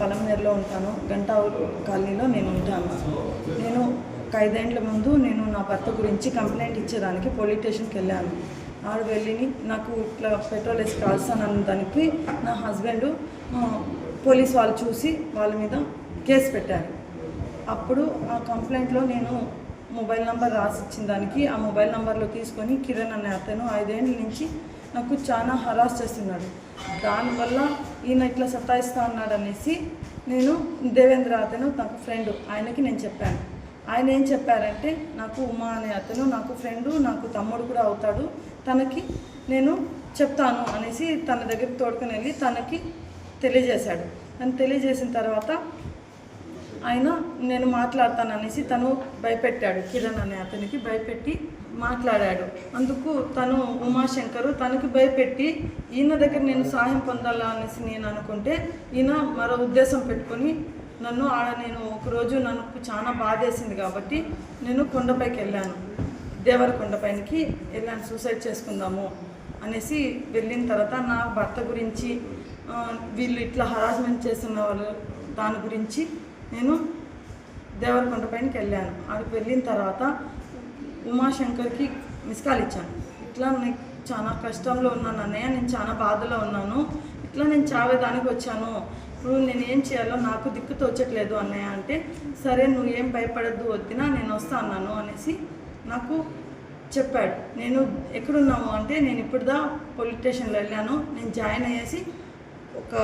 పలమనేరులో ఉంటాను. గంటా కాలనీలో నేను ఉంటాను. నేను 5 ఏళ్ల ముందు నేను నా భర్త గురించి కంప్లైంట్ ఇచ్చేదానికి పోలీస్ స్టేషన్కి వెళ్ళాను. ఆడు వెళ్ళి నాకు ఇట్లా పెట్రోల్ వేసి కాల్స్తానన్న దానికి నా హస్బెండ్ పోలీస్ వాళ్ళు చూసి వాళ్ళ మీద కేసు పెట్టారు. అప్పుడు ఆ కంప్లైంట్లో నేను మొబైల్ నెంబర్ రాసిచ్చిన దానికి ఆ మొబైల్ నెంబర్లో తీసుకొని కిరణ్ అనే అతను 5 ఏళ్ళ నుంచి నాకు చాలా హరాస్ చేస్తున్నాడు. దానివల్ల ఈయన ఇట్లా సతాయిస్తూ ఉన్నాడు అనేసి నేను దేవేంద్ర అతను నాకు ఫ్రెండ్, ఆయనకి నేను చెప్పాను. ఆయన ఏం చెప్పారంటే నాకు ఉమా అనే అతను నాకు ఫ్రెండు, నాకు తమ్ముడు కూడా అవుతాడు, తనకి నేను చెప్తాను అనేసి తన దగ్గరికి తోడుకొని వెళ్ళి తనకి తెలియజేశాడు. తను తెలియజేసిన తర్వాత ఆయన నేను మాట్లాడతాను అనేసి తను భయపెట్టాడు. కిరణ్ అనే అతనికి భయపెట్టి మాట్లాడాడు. అందుకు తను ఉమాశంకరు తనకి భయపెట్టి ఈయన దగ్గర నేను సహాయం పొందాలా అనేసి నేను అనుకుంటే ఈయన మరో ఉద్దేశం పెట్టుకొని నన్ను నేను ఒకరోజు నాకు చాలా బాధేసింది కాబట్టి నేను కొండపైకి వెళ్ళాను. దేవరకొండపైకి వెళ్ళాను, సూసైడ్ చేసుకుందాము అనేసి. వెళ్ళిన తర్వాత నా భర్త గురించి వీళ్ళు ఇట్లా హరాస్మెంట్ చేస్తున్న వాళ్ళు దాని గురించి నేను దేవరకొండపైకి వెళ్ళాను. అక్కడికి వెళ్ళిన తర్వాత ఉమాశంకర్కి మిస్ కాల్ ఇచ్చాను. ఇట్లా నేను చాలా కష్టంలో ఉన్నాను అన్నయ్య, నేను చాలా బాధలో ఉన్నాను, ఇట్లా నేను చావేదానికి వచ్చాను, ఇప్పుడు నేను ఏం చేయాలో నాకు దిక్కు తోచట్లేదు అన్నయ్య అంటే, సరే నువ్వు ఏం భయపడద్దు వద్దినా నేను వస్తాను అనేసి నాకు చెప్పాడు. నేను ఎక్కడున్నాము అంటే నేను ఇప్పుడుదా పోలీస్ స్టేషన్లో వెళ్ళాను, నేను జాయిన్ అయ్యేసి ఒక